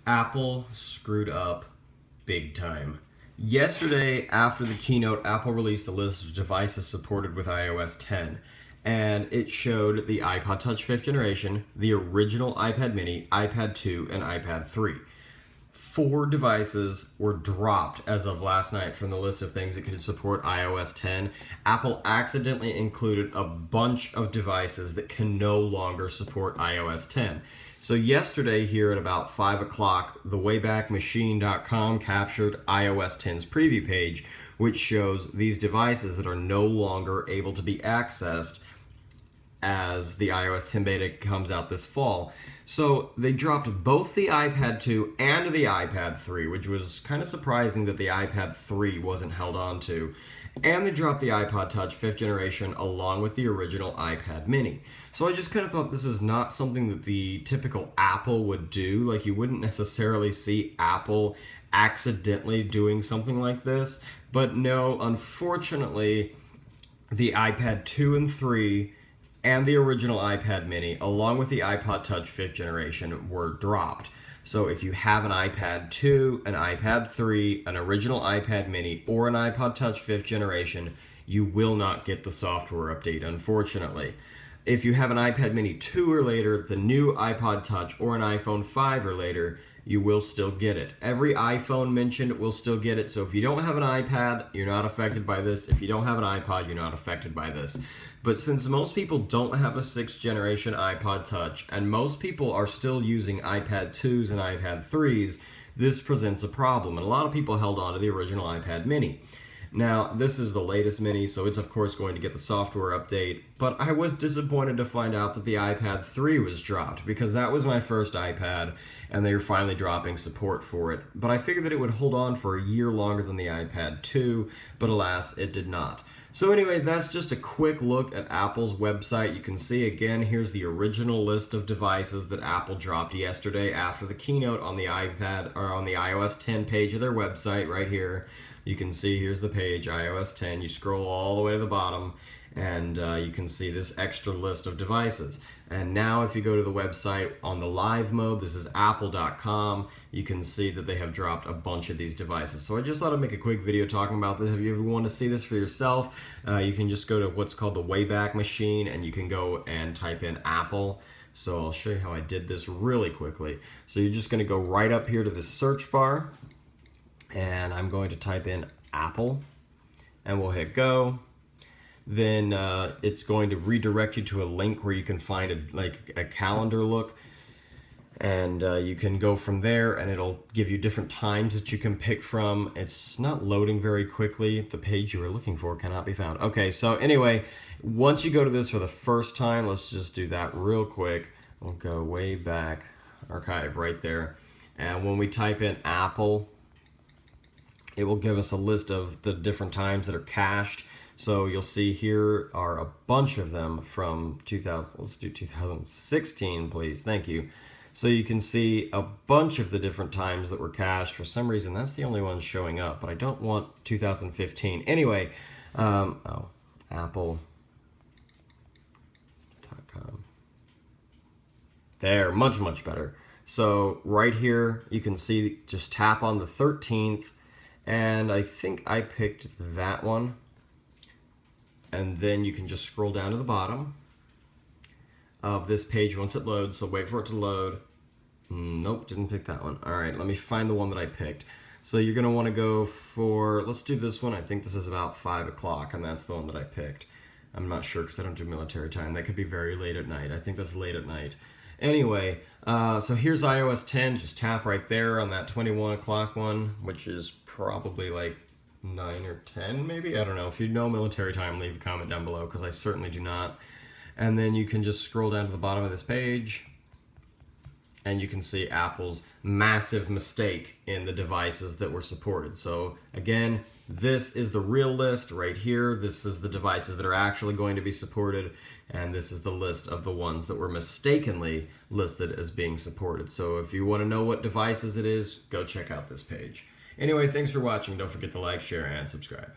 Apple screwed up big time. Yesterday, after the keynote, Apple released a list of devices supported with iOS 10, and it showed the iPod Touch 5th generation, the original iPad mini, iPad 2, and iPad 3. 4 devices were dropped as of last night from the list of things that could support iOS 10. Apple accidentally included a bunch of devices that can no longer support iOS 10. So yesterday here at about 5 o'clock, the WaybackMachine.com captured iOS 10's preview page, which shows these devices that are no longer able to be accessed as the iOS 10 beta comes out this fall. So they dropped both the iPad 2 and the iPad 3, which was kind of surprising that the iPad 3 wasn't held on to. And they dropped the iPod Touch 5th generation along with the original iPad mini. So I just kind of thought this is not something that the typical Apple would do. Like, you wouldn't necessarily see Apple accidentally doing something like this. But no, unfortunately, the iPad 2 and 3 and the original iPad mini, along with the iPod Touch 5th generation, were dropped. So if you have an iPad 2, an iPad 3, an original iPad mini, or an iPod Touch 5th generation, you will not get the software update, unfortunately. If you have an iPad mini 2 or later, the new iPod Touch, or an iPhone 5 or later, you will still get it. Every iPhone mentioned will still get it. So if you don't have an iPad, you're not affected by this. If you don't have an iPod, you're not affected by this. But since most people don't have a 6th generation iPod Touch, and most people are still using iPad 2s and iPad 3s, this presents a problem. And a lot of people held on to the original iPad mini. Now, this is the latest mini, so it's of course going to get the software update, but I was disappointed to find out that the iPad 3 was dropped, because that was my first iPad, and they were finally dropping support for it. But I figured that it would hold on for a year longer than the iPad 2, but alas, it did not. So anyway, that's just a quick look at Apple's website. You can see again, here's the original list of devices that Apple dropped yesterday after the keynote on the iPad, or on the iOS 10 page of their website right here. You can see here's the page, iOS 10. You scroll all the way to the bottom, and you can see this extra list of devices. And now if you go to the website on the live mode, this is apple.com, you can see that they have dropped a bunch of these devices. So I just thought I'd make a quick video talking about this. If you ever want to see this for yourself, you can just go to what's called the Wayback Machine, and you can go and type in Apple. So I'll show you how I did this really quickly. So you're just going to go right up here to the search bar, and I'm going to type in Apple, and we'll hit go. Then it's going to redirect you to a link where you can find a calendar look, and you can go from there, and it'll give you different times that you can pick from. It's not loading very quickly. The page you were looking for cannot be found. Okay, so anyway, once you go to this for the first time, let's just do that real quick. We'll go way back, archive right there, and when we type in Apple, it will give us a list of the different times that are cached. So you'll see here are a bunch of them from 2000. Let's do 2016, please. Thank you. So you can see a bunch of the different times that were cached. For some reason, that's the only one showing up, but I don't want 2015. Anyway, Apple.com. There, much better. So right here, you can see, just tap on the 13th, and I think I picked that one. And then you can just scroll down to the bottom of this page once it loads, so wait for it to load. Nope, didn't pick that one. All right, let me find the one that I picked. So you're gonna wanna go for, let's do this one. I think this is about 5 o'clock, and that's the one that I picked. I'm not sure because I don't do military time. That could be very late at night. I think that's late at night. Anyway, so here's iOS 10. Just tap right there on that 21 o'clock one, which is probably like 9 or 10 maybe. I don't know. If you know military time, leave a comment down below, because I certainly do not. And then you can just scroll down to the bottom of this page, and you can see Apple's massive mistake in the devices that were supported. So again, this is the real list right here. This is the devices that are actually going to be supported, and this is the list of the ones that were mistakenly listed as being supported. So if you want to know what devices it is, go check out this page. Anyway, thanks for watching. Don't forget to like, share, and subscribe.